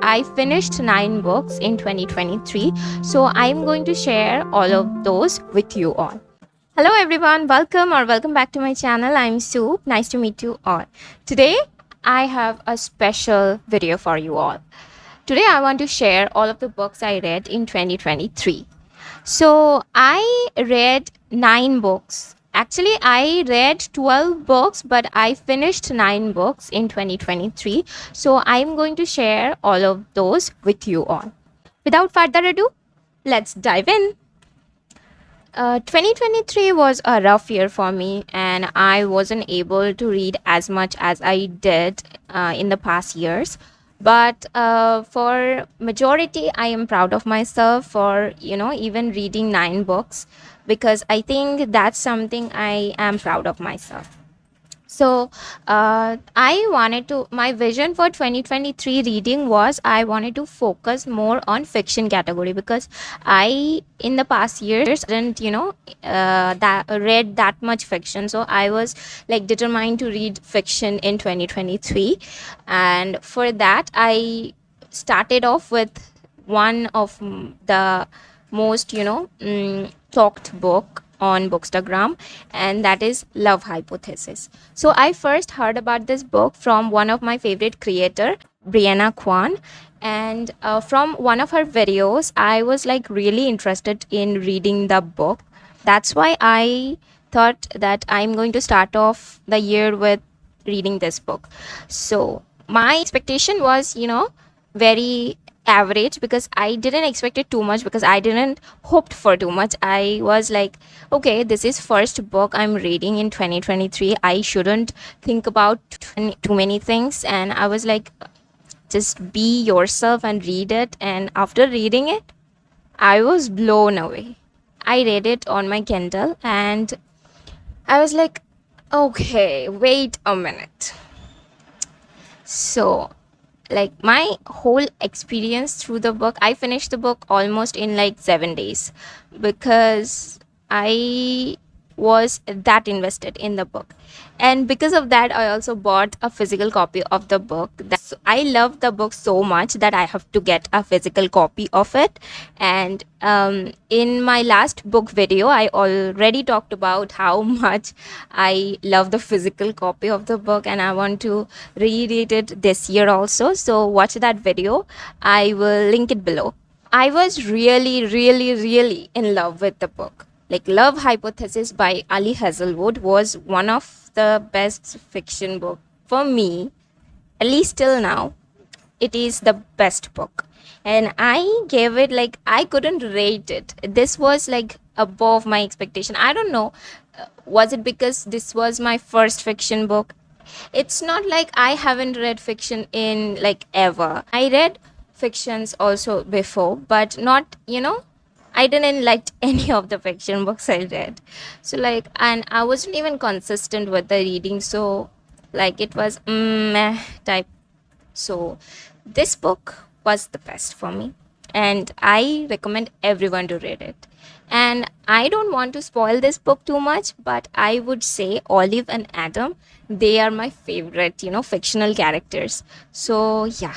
I finished 9 books in 2023. So I'm going to share all of those with you all. Hello everyone, welcome back to my channel. I'm Soup. Nice to meet you all. Today I have a special video for you all. Today I want to share all of the books I read in 2023. So I read 9 books. Actually, I read 12 books, but I finished 9 books in 2023. So I'm going to share all of those with you all. Without further ado, let's dive in. 2023 was a rough year for me, and I wasn't able to read as much as I did in the past years. But for majority, I am proud of myself for even reading 9 books, because I think that's something I am proud of myself. So my vision for 2023 reading was I wanted to focus more on fiction category, because I in the past years didn't that read that much fiction. So I was like determined to read fiction in 2023, and for that I started off with one of the most talked book on Bookstagram, and that is Love Hypothesis. So I first heard about this book from one of my favorite creator, Brianna Kwan, and from one of her videos I was like really interested in reading the book. That's why I thought that I'm going to start off the year with reading this book. So my expectation was very average, because I didn't expect it too much, because I didn't hoped for too much. I was like, okay, this is first book I'm reading in 2023. I shouldn't think about too many things. And I was like, just be yourself and read it. And after reading it, I was blown away. I read it on my Kindle and I was like, okay, wait a minute. So like my whole experience through the book, I finished the book almost in like 7 days, because I was that invested in the book. And because of that, I also bought a physical copy of the book. I love the book so much that I have to get a physical copy of it. And in my last book video, I already talked about how much I love the physical copy of the book, and I want to reread it this year also. So watch that video. I will link it below. I was really in love with the book. Like Love Hypothesis by Ali Hazelwood was one of the best fiction book for me, at least till now. It is the best book, and I gave it like I couldn't rate it. This was like above my expectation. I don't know, was it because this was my first fiction book? It's not like I haven't read fiction in like ever. I read fictions also before, but not I didn't like any of the fiction books I read. So like, and I wasn't even consistent with the reading. So like it was meh type. So this book was the best for me, and I recommend everyone to read it. And I don't want to spoil this book too much, but I would say Olive and Adam, they are my favorite, fictional characters. So yeah,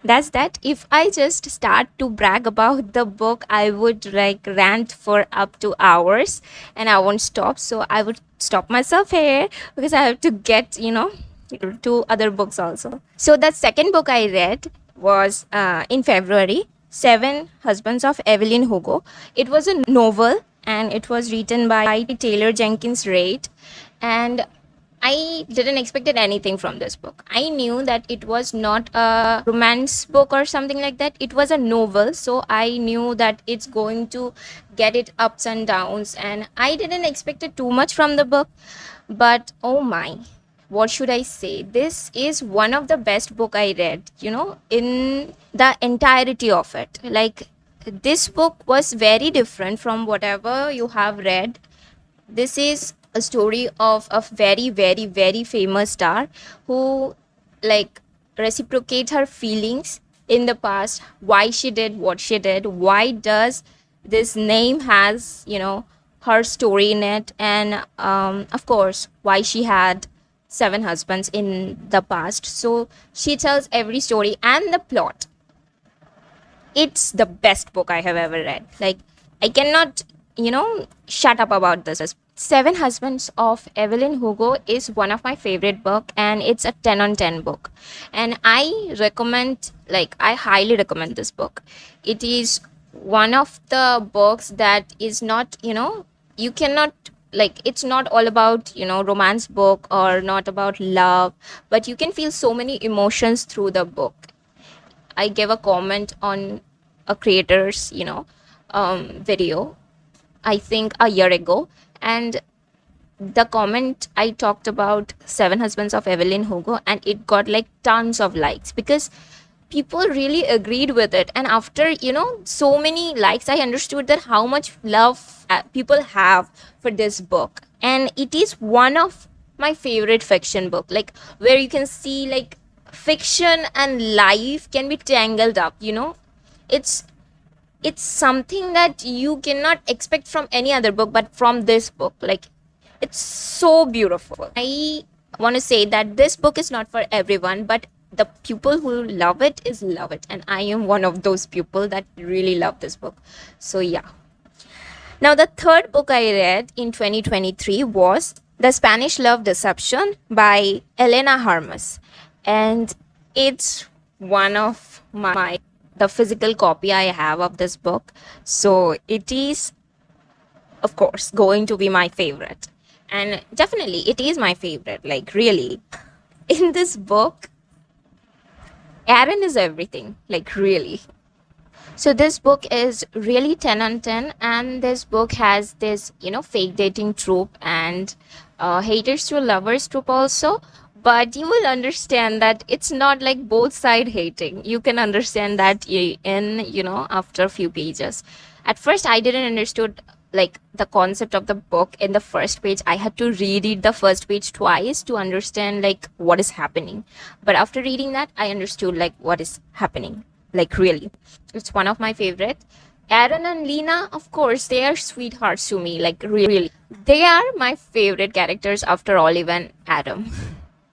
that's that. If I just start to brag about the book, I would like rant for up to hours and I won't stop. So I would stop myself here, because I have to get to other books also. So the second book I read was in February, Seven Husbands of Evelyn Hugo. It was a novel, and it was written by Taylor Jenkins Reid, and I didn't expect anything from this book. I knew that it was not a romance book or something like that. It was a novel, so I knew that it's going to get it ups and downs, and I didn't expect it too much from the book. But oh my, what should I say? This is one of the best book I read, in the entirety of it. Like, this book was very different from whatever you have read. This is a story of a very famous star who like reciprocate her feelings in the past, why she did what she did, why does this name has her story in it, and of course why she had seven husbands in the past. So she tells every story and the plot. It's the best book I have ever read. Like, I cannot, shut up about this. Seven Husbands of Evelyn Hugo is one of my favorite book, and it's a 10 on 10 book. And I highly recommend this book. It is one of the books that is not, you cannot, like, it's not all about, romance book or not about love, but you can feel so many emotions through the book. I gave a comment on a creator's, video, I think a year ago, and the comment I talked about Seven Husbands of Evelyn Hugo, and it got like tons of likes because people really agreed with it. And after, so many likes, I understood that how much love people have for this book. And it is one of my favorite fiction book, like where you can see like fiction and life can be tangled up, it's it's something that you cannot expect from any other book, but from this book, like, it's so beautiful. I want to say that this book is not for everyone, but the people who love it is love it, and I am one of those people that really love this book. So yeah. Now the third book I read in 2023 was The Spanish Love Deception by Elena Harmas, and it's one of my the physical copy I have of this book. So it is, of course, going to be my favorite. And definitely it is my favorite, like, really. In this book, Aaron is everything, like, really. So this book is really 10 on 10, and this book has this, fake dating trope and haters to lovers trope also. But you will understand that it's not like both side hating. You can understand that in, after a few pages. At first, I didn't understood like the concept of the book in the first page. I had to reread the first page twice to understand like what is happening. But after reading that, I understood like what is happening. Like, really, it's one of my favorite. Aaron and Lena, of course, they are sweethearts to me. Like, really, they are my favorite characters after Olive and Adam.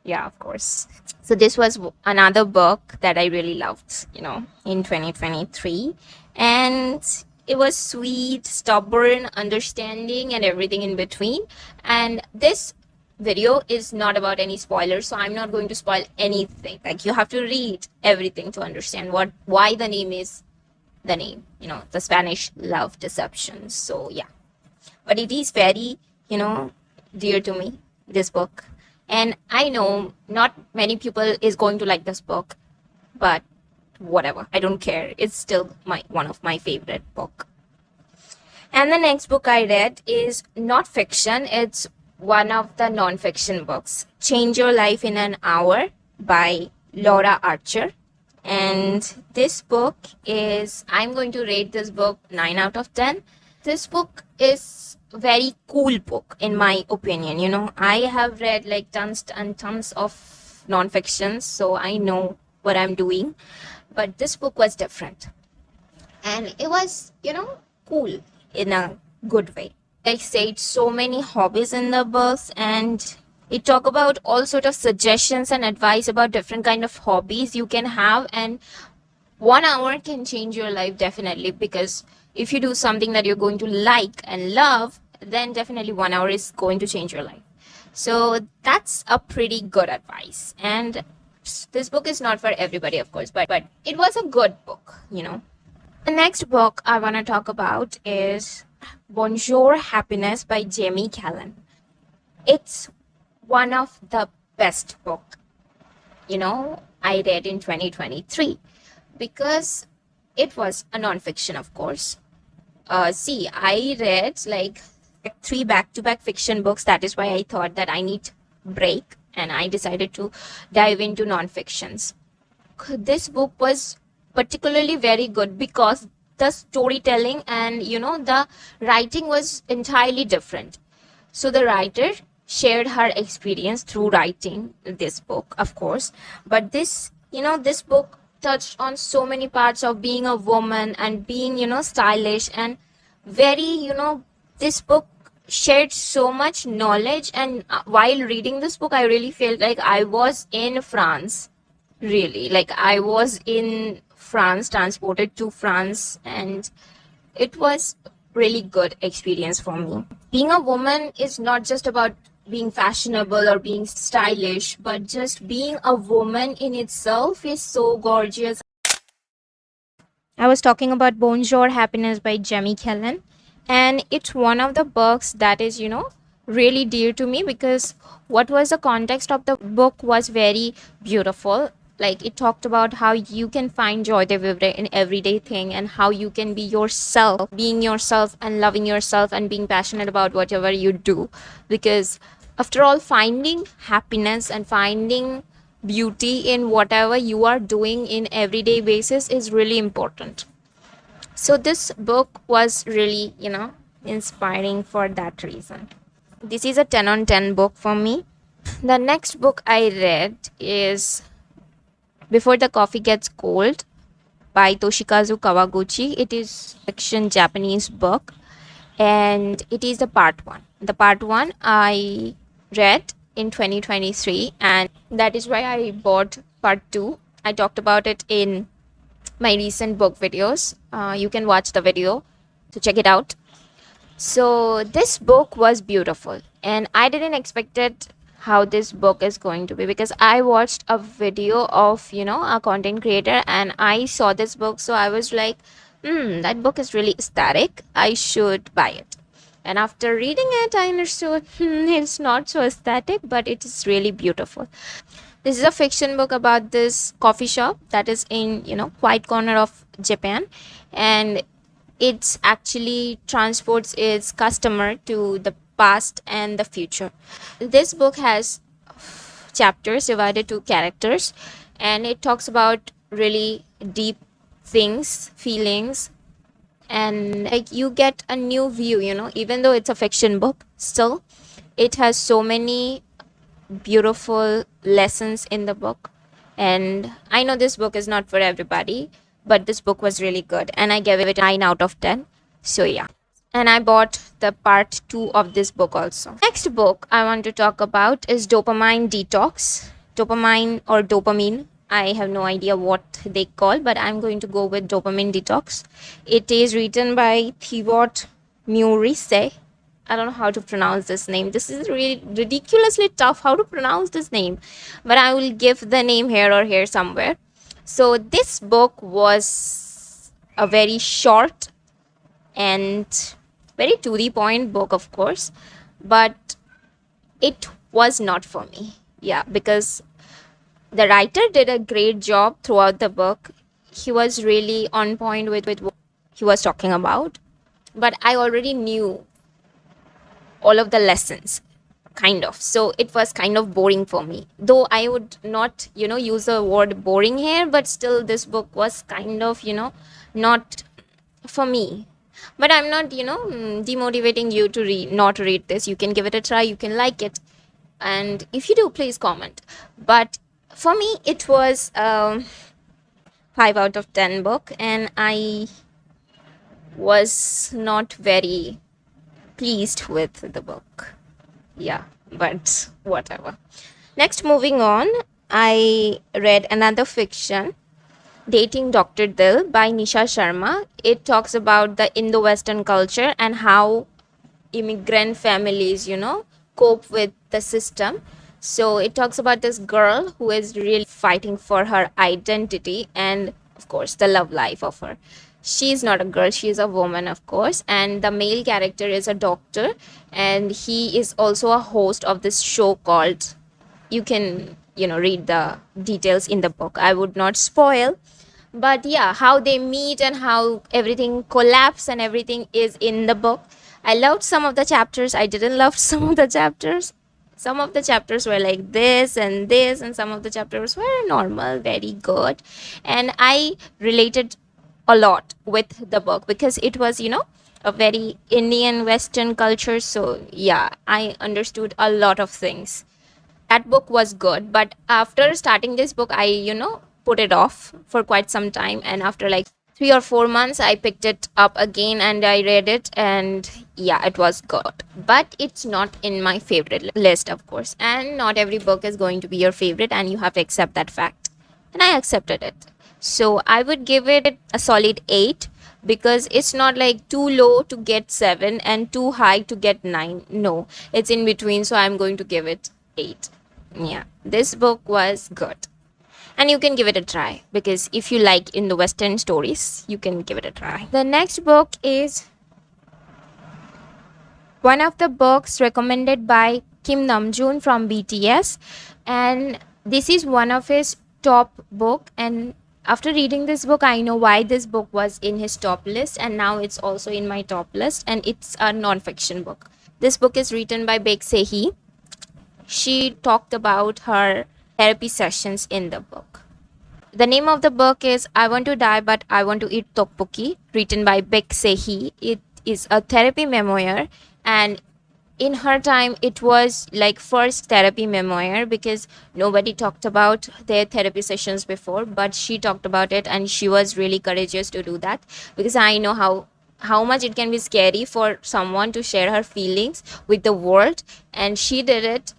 Yeah, of course. So this was another book that I really loved, in 2023. And it was sweet, stubborn, understanding, and everything in between. And this video is not about any spoilers, so I'm not going to spoil anything. Like, you have to read everything to understand why the name is the name, The Spanish Love Deception. So yeah, but it is very, dear to me, this book. And I know not many people is going to like this book, but whatever, I don't care. It's still one of my favorite book. And the next book I read is not fiction. It's one of the non-fiction books, Change Your Life in an Hour by Laura Archer. And this book is, I'm going to rate this book 9 out of 10. This book is very cool book in my opinion. I have read like tons and tons of non-fiction, so I know what I'm doing, but this book was different, and it was cool in a good way. I said so many hobbies in the books, and it talk about all sort of suggestions and advice about different kind of hobbies you can have, and 1 hour can change your life definitely, because if you do something that you're going to like and love, then definitely 1 hour is going to change your life. So that's a pretty good advice. And this book is not for everybody, of course, but it was a good book. The next book I want to talk about is Bonjour Happiness by Jamie Callan. It's one of the best book, I read in 2023, because it was a non-fiction, of course. I read like 3 back-to-back fiction books. That is why I thought that I need break, and I decided to dive into non-fictions. This book was particularly very good because the storytelling and the writing was entirely different. So the writer shared her experience through writing this book, of course, but this book touched on so many parts of being a woman and being stylish, and very this book shared so much knowledge. And while reading this book, I really felt like I was in France, really, like I was in France, transported to France. And it was really good experience for me. Being a woman is not just about being fashionable or being stylish, but just being a woman in itself is so gorgeous. I was talking about Bonjour Happiness by Jamie Kellen, and it's one of the books that is, really dear to me, because what was the context of the book was very beautiful. Like, it talked about how you can find joy in everyday thing, and how you can be yourself, being yourself and loving yourself and being passionate about whatever you do. Because after all, finding happiness and finding beauty in whatever you are doing in everyday basis is really important. So this book was really, inspiring for that reason. This is a 10 on 10 book for me. The next book I read is Before the Coffee Gets Cold by Toshikazu Kawaguchi. It is fiction Japanese book, and it is the part 1. The part 1 I read in 2023, and that is why I bought part 2. I talked about it in my recent book videos. You can watch the video to check it out. So this book was beautiful, and I didn't expect it how this book is going to be, because I watched a video of, a content creator, and I saw this book. So I was like, that book is really aesthetic, I should buy it. And after reading it, I understood it's not so aesthetic, but it is really beautiful. This is a fiction book about this coffee shop that is in, quiet corner of Japan, and it's actually transports its customer to the past and the future. This book has chapters divided to characters, and it talks about really deep things, feelings, and like you get a new view, even though it's a fiction book, still it has so many beautiful lessons in the book. And I know this book is not for everybody, but this book was really good, and I gave it a 9 out of 10. So yeah, and I bought the part 2 of this book also. Next book I want to talk about is Dopamine Detox. Dopamine or dopamine, I have no idea what they call, but I'm going to go with Dopamine Detox. It is written by Thibaut Murisse. I don't know how to pronounce this name. This is really ridiculously tough how to pronounce this name, but I will give the name here or here somewhere. So this book was a very short and very to the point book, of course, but it was not for me. Yeah, because the writer did a great job throughout the book. He was really on point with what he was talking about, but I already knew all of the lessons, kind of. So it was kind of boring for me, though I would not, use the word boring here, but still this book was kind of, not for me. But I'm not, demotivating you to not read this. You can give it a try, you can like it, and if you do, please comment. But for me, it was 5 out of 10 book, and I was not very pleased with the book. Yeah, but whatever. Next, moving on, I read another fiction, Dating Dr. Dil by Nisha Sharma. It talks about the Indo-Western culture and how immigrant families, cope with the system. So it talks about this girl who is really fighting for her identity and, of course, the love life of her. She is not a girl, she is a woman, of course, and the male character is a doctor, and he is also a host of this show called, you can, read the details in the book, I would not spoil. But yeah, how they meet and how everything collapse and everything is in the book. I loved some of the chapters, I didn't love some of the chapters. Some of the chapters were like this, and some of the chapters were normal, very good, and I related a lot with the book because it was, a very Indian Western culture. So yeah, I understood a lot of things. That book was good, but after starting this book, I, put it off for quite some time, and after like 3 or 4 months I picked it up again and I read it, and yeah, it was good, but it's not in my favorite list, of course, and not every book is going to be your favorite, and you have to accept that fact, and I accepted it. So I would give it a solid 8, because it's not like too low to get 7 and too high to get 9. No, it's in between, so I'm going to give it 8. Yeah, this book was good, and you can give it a try, because if you like in the western stories, you can give it a try. The next book is one of the books recommended by Kim Namjoon from BTS, and this is one of his top book. And after reading this book, I know why this book was in his top list, and now it's also in my top list, and it's a non-fiction book. This book is written by Baek Se-hee. She talked about her therapy sessions in the book. The name of the book is I Want to Die But I Want to Eat Tteokbokki, written by Baek Se-hee. It is a therapy memoir, and in her time it was like first therapy memoir, because nobody talked about their therapy sessions before, but she talked about it, and she was really courageous to do that, because I know how much it can be scary for someone to share her feelings with the world, and she did it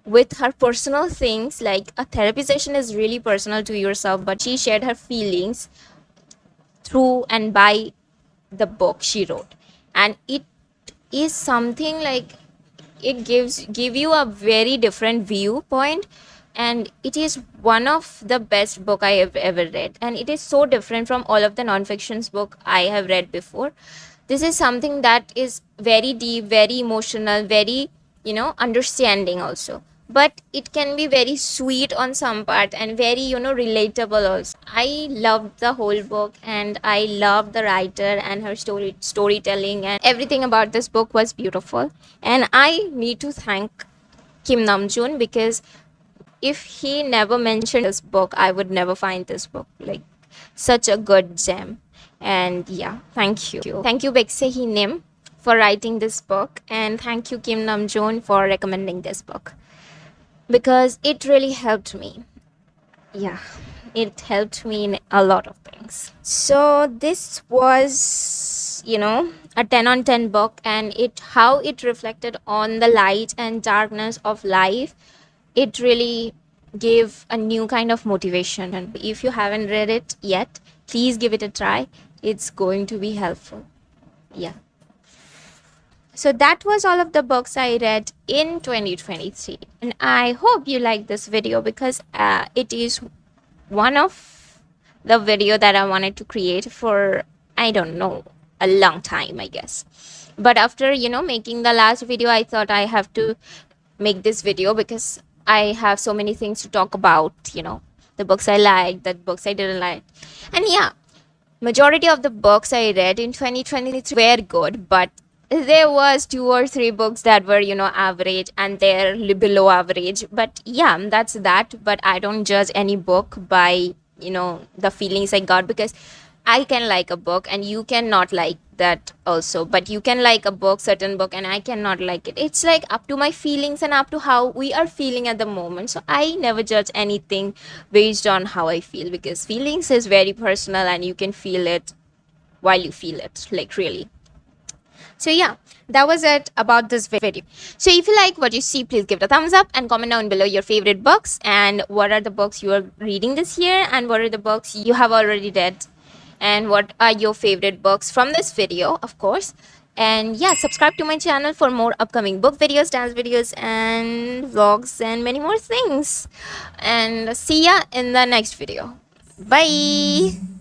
with her personal things. Like, a therapy session is really personal to yourself, but she shared her feelings through and by the book she wrote, and it is something like, it give you a very different viewpoint, and it is one of the best book I have ever read, and it is so different from all of the non-fictions book I have read before. This is something that is very deep, very emotional, very, understanding also, but it can be very sweet on some part, and very, relatable also. I loved the whole book, and I loved the writer and her storytelling, and everything about this book was beautiful. And I need to thank Kim Namjoon, because if he never mentioned this book, I would never find this book like such a good gem. And yeah, thank you. Thank you, Baek Se-hee Nim, for writing this book, and thank you, Kim Namjoon, for recommending this book, because it really helped me. Yeah, it helped me in a lot of things. So this was, a 10 on 10 book, and how it reflected on the light and darkness of life. It really gave a new kind of motivation, and if you haven't read it yet, please give it a try. It's going to be helpful. Yeah. So that was all of the books I read in 2023. And I hope you like this video, because it is one of the video that I wanted to create for, I don't know, a long time, I guess. But after, making the last video, I thought I have to make this video, because I have so many things to talk about, the books I liked, the books I didn't like. And yeah, majority of the books I read in 2023 were good, but there was 2 or 3 books that were, average, and they're below average. But yeah, that's that. But I don't judge any book by, the feelings I got, because I can like a book and you cannot like that also, but you can like a book, certain book, and I cannot like it. It's like up to my feelings and up to how we are feeling at the moment. So I never judge anything based on how I feel, because feelings is very personal, and you can feel it while you feel it, like, really. So yeah, that was it about this video. So if you like what you see, please give it a thumbs up, and comment down below your favorite books, and what are the books you are reading this year, and what are the books you have already read, and what are your favorite books from this video, of course. And yeah, subscribe to my channel for more upcoming book videos, dance videos, and vlogs, and many more things. And see ya in the next video. Bye.